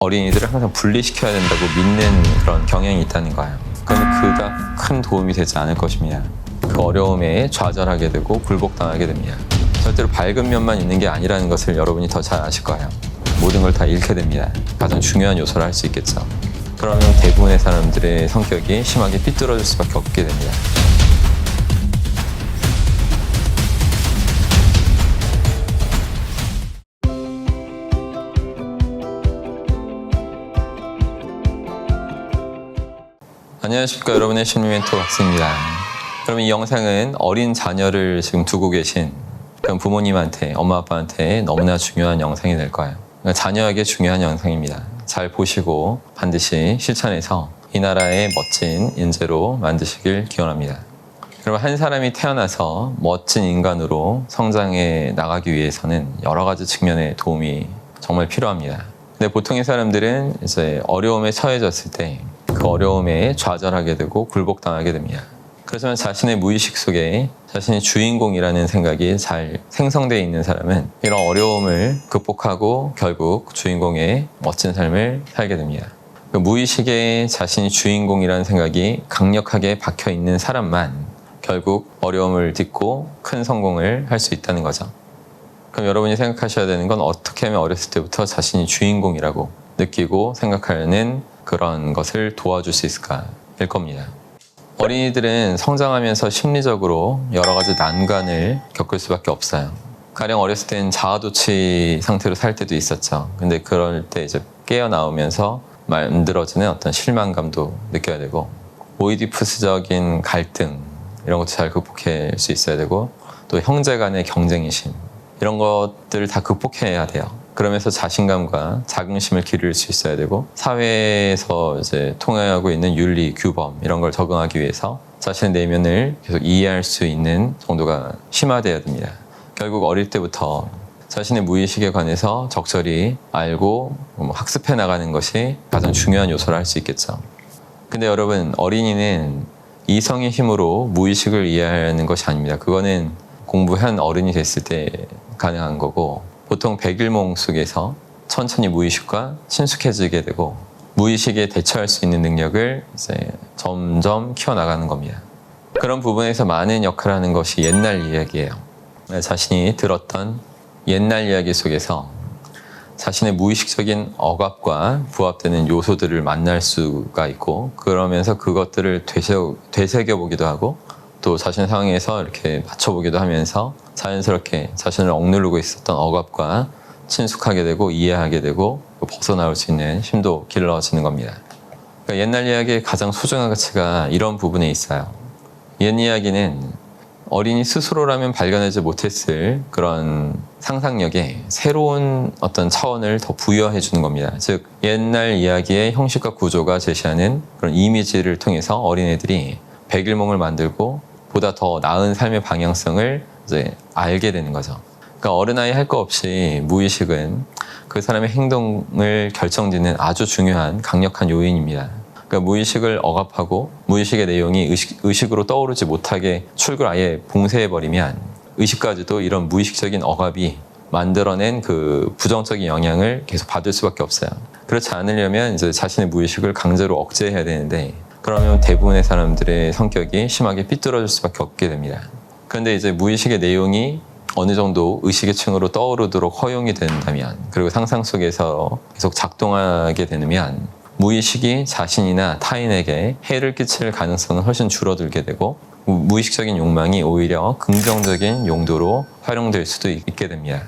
어린이들을 항상 분리시켜야 된다고 믿는 그런 경향이 있다는 거예요. 그러면 그닥 큰 도움이 되지 않을 것입니다. 그 어려움에 좌절하게 되고 굴복당하게 됩니다. 절대로 밝은 면만 있는 게 아니라는 것을 여러분이 더 잘 아실 거예요. 모든 걸 다 잃게 됩니다. 가장 중요한 요소를 할 수 있겠죠. 그러면 대부분의 사람들의 성격이 심하게 삐뚤어질 수밖에 없게 됩니다. 안녕하십니까, 여러분의 심리 멘토 박수입니다. 그럼 이 영상은 어린 자녀를 지금 두고 계신 그런 부모님한테, 엄마 아빠한테 너무나 중요한 영상이 될 거예요. 그러니까 자녀에게 중요한 영상입니다. 잘 보시고 반드시 실천해서 이 나라의 멋진 인재로 만드시길 기원합니다. 그럼 한 사람이 태어나서 멋진 인간으로 성장해 나가기 위해서는 여러 가지 측면의 도움이 정말 필요합니다. 근데 보통의 사람들은 이제 어려움에 처해졌을 때 그 어려움에 좌절하게 되고 굴복당하게 됩니다. 그렇지만 자신의 무의식 속에 자신이 주인공이라는 생각이 잘 생성되어 있는 사람은 이런 어려움을 극복하고 결국 주인공의 멋진 삶을 살게 됩니다. 그 무의식에 자신이 주인공이라는 생각이 강력하게 박혀 있는 사람만 결국 어려움을 딛고 큰 성공을 할 수 있다는 거죠. 그럼 여러분이 생각하셔야 되는 건 어떻게 하면 어렸을 때부터 자신이 주인공이라고 느끼고 생각하는 그런 것을 도와줄 수 있을까일 겁니다. 어린이들은 성장하면서 심리적으로 여러 가지 난관을 겪을 수밖에 없어요. 가령 어렸을 땐 자아도취 상태로 살 때도 있었죠. 근데 그럴 때 이제 깨어나오면서 만들어지는 어떤 실망감도 느껴야 되고, 오이디푸스적인 갈등 이런 것도 잘 극복할 수 있어야 되고, 또 형제 간의 경쟁심 이런 것들을 다 극복해야 돼요. 그러면서 자신감과 자긍심을 기를 수 있어야 되고, 사회에서 이제 통하고 있는 윤리, 규범 이런 걸 적응하기 위해서 자신의 내면을 계속 이해할 수 있는 정도가 심화되어야 됩니다. 결국 어릴 때부터 자신의 무의식에 관해서 적절히 알고 학습해 나가는 것이 가장 중요한 요소를 할 수 있겠죠. 근데 여러분, 어린이는 이성의 힘으로 무의식을 이해하는 것이 아닙니다. 그거는 공부한 어른이 됐을 때 가능한 거고, 보통 백일몽 속에서 천천히 무의식과 친숙해지게 되고 무의식에 대처할 수 있는 능력을 이제 점점 키워나가는 겁니다. 그런 부분에서 많은 역할을 하는 것이 옛날 이야기예요. 자신이 들었던 옛날 이야기 속에서 자신의 무의식적인 억압과 부합되는 요소들을 만날 수가 있고, 그러면서 그것들을 되새겨보기도 하고, 또 자신의 상황에서 이렇게 맞춰보기도 하면서 자연스럽게 자신을 억누르고 있었던 억압과 친숙하게 되고 이해하게 되고 벗어나올 수 있는 힘도 길러지는 겁니다. 그러니까 옛날 이야기의 가장 소중한 가치가 이런 부분에 있어요. 옛 이야기는 어린이 스스로라면 발견하지 못했을 그런 상상력에 새로운 어떤 차원을 더 부여해 주는 겁니다. 즉, 옛날 이야기의 형식과 구조가 제시하는 그런 이미지를 통해서 어린애들이 백일몽을 만들고 보다 더 나은 삶의 방향성을 이제 알게 되는 거죠. 그러니까 어른아이 할 거 없이 무의식은 그 사람의 행동을 결정짓는 아주 중요한 강력한 요인입니다. 그러니까 무의식을 억압하고 무의식의 내용이 의식으로 떠오르지 못하게 출구를 아예 봉쇄해버리면 의식까지도 이런 무의식적인 억압이 만들어낸 그 부정적인 영향을 계속 받을 수밖에 없어요. 그렇지 않으려면 이제 자신의 무의식을 강제로 억제해야 되는데, 그러면 대부분의 사람들의 성격이 심하게 삐뚤어질 수밖에 없게 됩니다. 그런데 이제 무의식의 내용이 어느 정도 의식의 층으로 떠오르도록 허용이 된다면, 그리고 상상 속에서 계속 작동하게 되면 무의식이 자신이나 타인에게 해를 끼칠 가능성은 훨씬 줄어들게 되고, 무의식적인 욕망이 오히려 긍정적인 용도로 활용될 수도 있게 됩니다.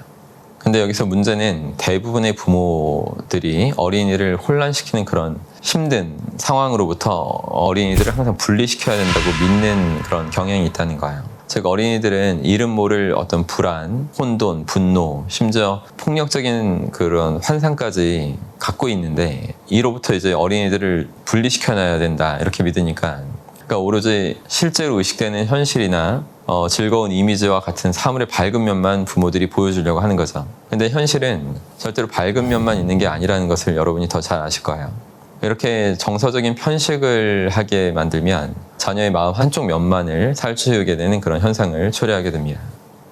근데 여기서 문제는 대부분의 부모들이 어린이를 혼란시키는 그런 힘든 상황으로부터 어린이들을 항상 분리시켜야 된다고 믿는 그런 경향이 있다는 거예요. 즉, 어린이들은 이름 모를 어떤 불안, 혼돈, 분노, 심지어 폭력적인 그런 환상까지 갖고 있는데, 이로부터 이제 어린이들을 분리시켜놔야 된다 이렇게 믿으니까, 그러니까 오로지 실제로 의식되는 현실이나 즐거운 이미지와 같은 사물의 밝은 면만 부모들이 보여주려고 하는 거죠. 근데 현실은 절대로 밝은 면만 있는 게 아니라는 것을 여러분이 더 잘 아실 거예요. 이렇게 정서적인 편식을 하게 만들면 자녀의 마음 한쪽 면만을 살찌우게 되는 그런 현상을 초래하게 됩니다.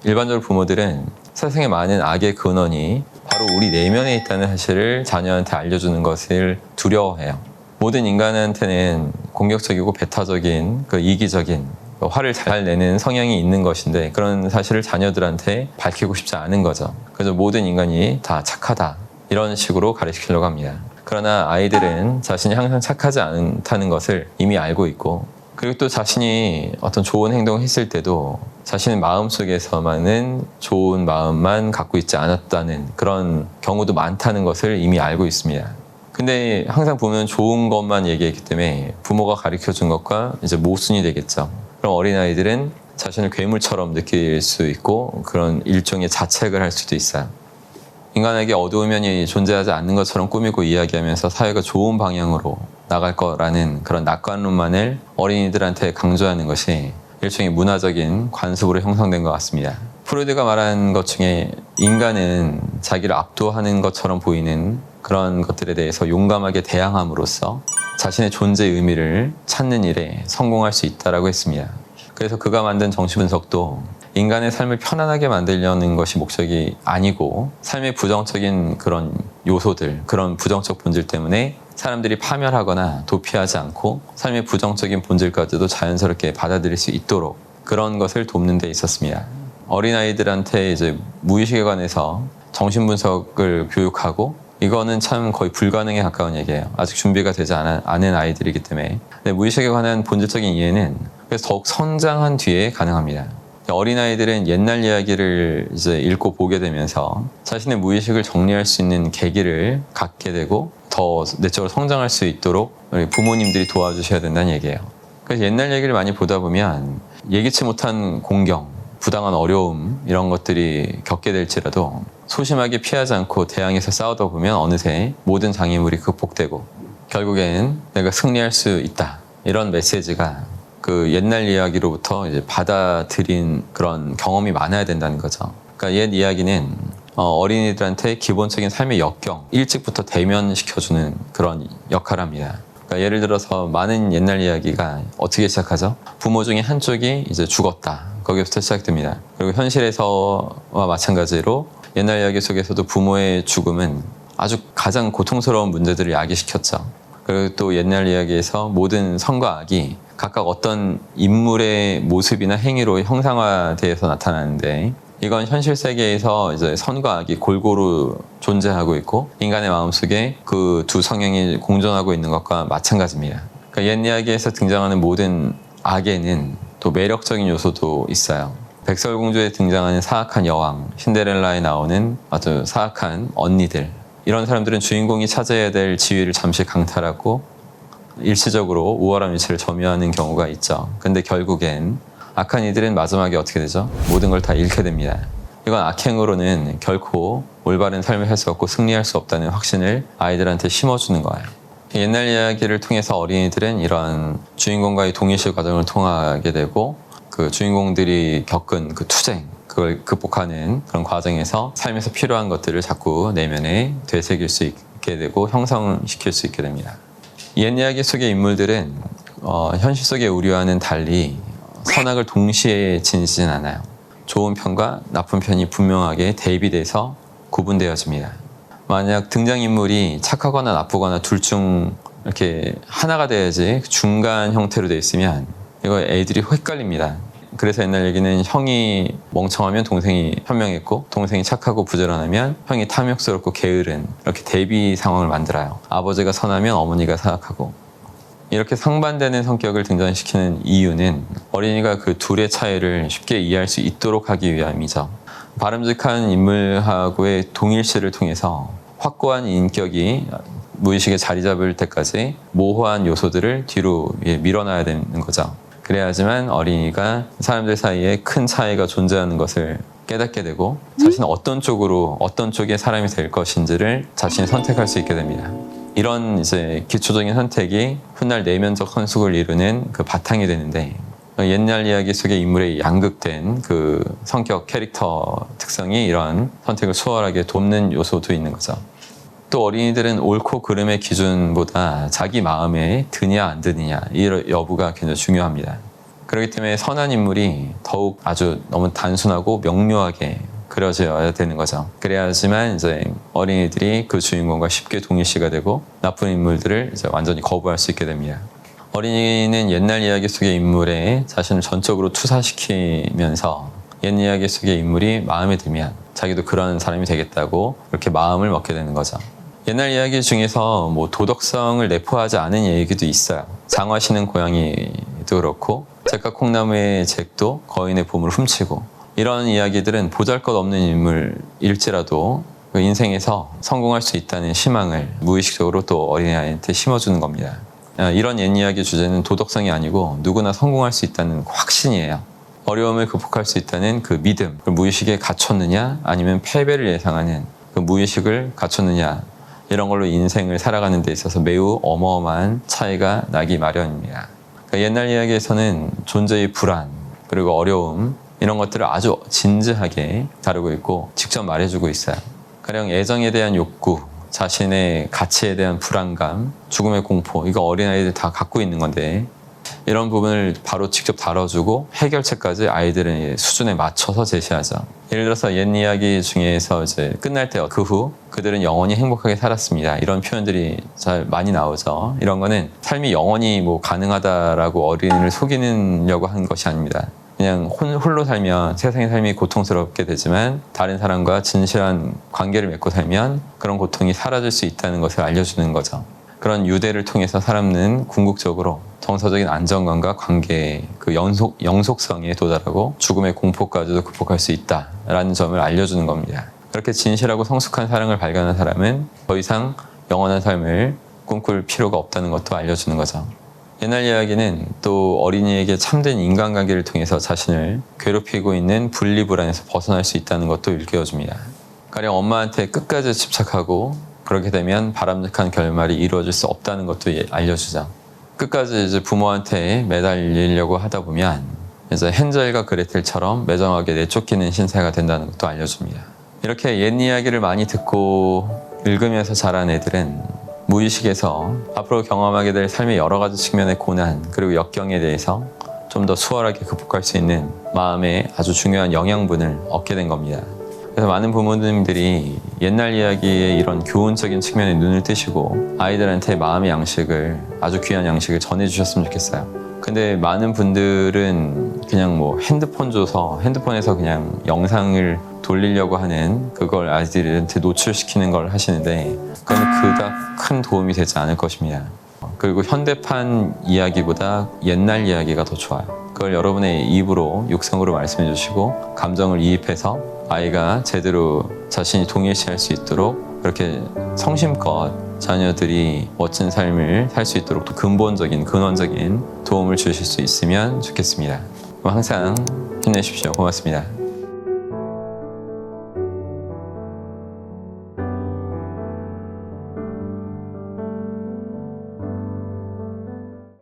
일반적으로 부모들은 세상에 많은 악의 근원이 바로 우리 내면에 있다는 사실을 자녀한테 알려주는 것을 두려워해요. 모든 인간한테는 공격적이고 배타적인 이기적인 화를 잘 내는 성향이 있는 것인데 그런 사실을 자녀들한테 밝히고 싶지 않은 거죠. 그래서 모든 인간이 다 착하다 이런 식으로 가르치려고 합니다. 그러나 아이들은 자신이 항상 착하지 않다는 것을 이미 알고 있고 그리고 또 자신이 어떤 좋은 행동을 했을 때도 자신의 마음속에서만은 좋은 마음만 갖고 있지 않았다는 그런 경우도 많다는 것을 이미 알고 있습니다. 근데 항상 보면 좋은 것만 얘기했기 때문에 부모가 가르쳐준 것과 이제 모순이 되겠죠. 그럼 어린아이들은 자신을 괴물처럼 느낄 수 있고 그런 일종의 자책을 할 수도 있어요. 인간에게 어두운 면이 존재하지 않는 것처럼 꾸미고 이야기하면서 사회가 좋은 방향으로 나갈 거라는 그런 낙관론만을 어린이들한테 강조하는 것이 일종의 문화적인 관습으로 형성된 것 같습니다. 프로이드가 말한 것 중에 인간은 자기를 압도하는 것처럼 보이는 그런 것들에 대해서 용감하게 대항함으로써 자신의 존재의 의미를 찾는 일에 성공할 수 있다고 했습니다. 그래서 그가 만든 정치분석도 인간의 삶을 편안하게 만들려는 것이 목적이 아니고 삶의 부정적인 그런 요소들, 그런 부정적 본질 때문에 사람들이 파멸하거나 도피하지 않고 삶의 부정적인 본질까지도 자연스럽게 받아들일 수 있도록 그런 것을 돕는 데 있었습니다. 어린아이들한테 이제 무의식에 관해서 정신분석을 교육하고 이거는 참 거의 불가능에 가까운 얘기예요. 아직 준비가 되지 않은 아이들이기 때문에. 근데 무의식에 관한 본질적인 이해는 그래서 더욱 성장한 뒤에 가능합니다. 어린아이들은 옛날 이야기를 이제 읽고 보게 되면서 자신의 무의식을 정리할 수 있는 계기를 갖게 되고 더 내적으로 성장할 수 있도록 우리 부모님들이 도와주셔야 된다는 얘기예요. 그래서 옛날 얘기를 많이 보다 보면 예기치 못한 공경, 부당한 어려움 이런 것들이 겪게 될지라도 소심하게 피하지 않고 대항해서 싸우다 보면 어느새 모든 장애물이 극복되고 결국엔 내가 승리할 수 있다. 이런 메시지가 그 옛날 이야기로부터 이제 받아들인 그런 경험이 많아야 된다는 거죠. 그러니까 옛 이야기는 어린이들한테 기본적인 삶의 역경, 일찍부터 대면시켜주는 그런 역할을 합니다. 그러니까 예를 들어서 많은 옛날 이야기가 어떻게 시작하죠? 부모 중에 한쪽이 이제 죽었다. 거기부터 시작됩니다. 그리고 현실에서와 마찬가지로 옛날 이야기 속에서도 부모의 죽음은 아주 가장 고통스러운 문제들을 야기시켰죠. 그리고 또 옛날 이야기에서 모든 선과 악이 각각 어떤 인물의 모습이나 행위로 형상화되어서 나타나는데 이건 현실 세계에서 이제 선과 악이 골고루 존재하고 있고 인간의 마음속에 그 두 성향이 공존하고 있는 것과 마찬가지입니다. 그러니까 옛 이야기에서 등장하는 모든 악에는 또 매력적인 요소도 있어요. 백설공주에 등장하는 사악한 여왕, 신데렐라에 나오는 아주 사악한 언니들 이런 사람들은 주인공이 차지해야 될 지위를 잠시 강탈하고 일시적으로 우월한 위치를 점유하는 경우가 있죠. 근데 결국엔 악한 이들은 마지막에 어떻게 되죠? 모든 걸 다 잃게 됩니다. 이건 악행으로는 결코 올바른 삶을 할 수 없고 승리할 수 없다는 확신을 아이들한테 심어주는 거예요. 옛날 이야기를 통해서 어린이들은 이런 주인공과의 동일시 과정을 통하게 되고 그 주인공들이 겪은 그 투쟁, 그걸 극복하는 그런 과정에서 삶에서 필요한 것들을 자꾸 내면에 되새길 수 있게 되고 형성시킬 수 있게 됩니다. 옛 이야기 속의 인물들은 현실 속의 우리와는 달리 선악을 동시에 지니진 않아요. 좋은 편과 나쁜 편이 분명하게 대비돼서 구분되어집니다. 만약 등장인물이 착하거나 나쁘거나 둘 중 이렇게 하나가 돼야지 중간 형태로 되어 있으면 이거 애들이 헷갈립니다. 그래서 옛날 얘기는 형이 멍청하면 동생이 현명했고 동생이 착하고 부지런하면 형이 탐욕스럽고 게으른 이렇게 대비 상황을 만들어요. 아버지가 선하면 어머니가 사악하고 이렇게 상반되는 성격을 등장시키는 이유는 어린이가 그 둘의 차이를 쉽게 이해할 수 있도록 하기 위함이죠. 바람직한 인물하고의 동일시를 통해서 확고한 인격이 무의식에 자리 잡을 때까지 모호한 요소들을 뒤로 밀어놔야 되는 거죠. 그래야지만 어린이가 사람들 사이에 큰 차이가 존재하는 것을 깨닫게 되고 자신은 어떤 쪽의 사람이 될 것인지를 자신이 선택할 수 있게 됩니다. 이런 이제 기초적인 선택이 훗날 내면적 성숙을 이루는 그 바탕이 되는데 옛날 이야기 속의 인물의 양극된 그 성격, 캐릭터 특성이 이런 선택을 수월하게 돕는 요소도 있는 거죠. 또 어린이들은 옳고 그름의 기준보다 자기 마음에 드냐 안 드느냐 이 여부가 굉장히 중요합니다. 그렇기 때문에 선한 인물이 더욱 아주 너무 단순하고 명료하게 그려져야 되는 거죠. 그래야지만 이제 어린이들이 그 주인공과 쉽게 동일시가 되고 나쁜 인물들을 이제 완전히 거부할 수 있게 됩니다. 어린이는 옛날 이야기 속의 인물에 자신을 전적으로 투사시키면서 옛 이야기 속의 인물이 마음에 들면 자기도 그런 사람이 되겠다고 그렇게 마음을 먹게 되는 거죠. 옛날 이야기 중에서 뭐 도덕성을 내포하지 않은 얘기도 있어요. 장화 신은 고양이도 그렇고 잭과 콩나무의 잭도 거인의 보물을 훔치고 이런 이야기들은 보잘것없는 인물일지라도 그 인생에서 성공할 수 있다는 희망을 무의식적으로 또 어린아이한테 심어주는 겁니다. 이런 옛 이야기 주제는 도덕성이 아니고 누구나 성공할 수 있다는 확신이에요. 어려움을 극복할 수 있다는 그 믿음, 그 무의식에 갖췄느냐 아니면 패배를 예상하는 그 무의식을 갖췄느냐 이런 걸로 인생을 살아가는 데 있어서 매우 어마어마한 차이가 나기 마련입니다. 그러니까 옛날 이야기에서는 존재의 불안 그리고 어려움 이런 것들을 아주 진지하게 다루고 있고 직접 말해주고 있어요. 가령 애정에 대한 욕구, 자신의 가치에 대한 불안감, 죽음의 공포 이거 어린아이들 다 갖고 있는 건데 이런 부분을 바로 직접 다뤄주고 해결책까지 아이들의 수준에 맞춰서 제시하죠. 예를 들어서 옛 이야기 중에서 이제 끝날 때 그 후 그들은 영원히 행복하게 살았습니다. 이런 표현들이 잘 많이 나오죠. 이런 거는 삶이 영원히 뭐 가능하다라고 어린이를 속이려고 한 것이 아닙니다. 그냥 홀로 살면 세상의 삶이 고통스럽게 되지만 다른 사람과 진실한 관계를 맺고 살면 그런 고통이 사라질 수 있다는 것을 알려주는 거죠. 그런 유대를 통해서 사람은 궁극적으로 정서적인 안정감과 관계의 그 영속성에 도달하고 죽음의 공포까지도 극복할 수 있다라는 점을 알려주는 겁니다. 그렇게 진실하고 성숙한 사랑을 발견한 사람은 더 이상 영원한 삶을 꿈꿀 필요가 없다는 것도 알려주는 거죠. 옛날 이야기는 또 어린이에게 참된 인간관계를 통해서 자신을 괴롭히고 있는 분리불안에서 벗어날 수 있다는 것도 일깨워줍니다. 가령 엄마한테 끝까지 집착하고 그렇게 되면 바람직한 결말이 이루어질 수 없다는 것도 알려주죠. 끝까지 이제 부모한테 매달리려고 하다 보면 이제 헨젤과 그레텔처럼 매정하게 내쫓기는 신세가 된다는 것도 알려줍니다. 이렇게 옛 이야기를 많이 듣고 읽으면서 자란 애들은 무의식에서 앞으로 경험하게 될 삶의 여러 가지 측면의 고난 그리고 역경에 대해서 좀 더 수월하게 극복할 수 있는 마음의 아주 중요한 영양분을 얻게 된 겁니다. 그래서 많은 부모님들이 옛날 이야기의 이런 교훈적인 측면에 눈을 뜨시고 아이들한테 마음의 양식을 아주 귀한 양식을 전해주셨으면 좋겠어요. 근데 많은 분들은 그냥 뭐 핸드폰 줘서 핸드폰에서 그냥 영상을 돌리려고 하는 그걸 아이들한테 노출시키는 걸 하시는데 그건 그닥 큰 도움이 되지 않을 것입니다. 그리고 현대판 이야기보다 옛날 이야기가 더 좋아요. 그걸 여러분의 입으로 육성으로 말씀해 주시고 감정을 이입해서 아이가 제대로 자신이 동일시할 수 있도록 그렇게 성심껏 자녀들이 멋진 삶을 살 수 있도록 근본적인 근원적인 도움을 주실 수 있으면 좋겠습니다. 항상 힘내십시오. 고맙습니다.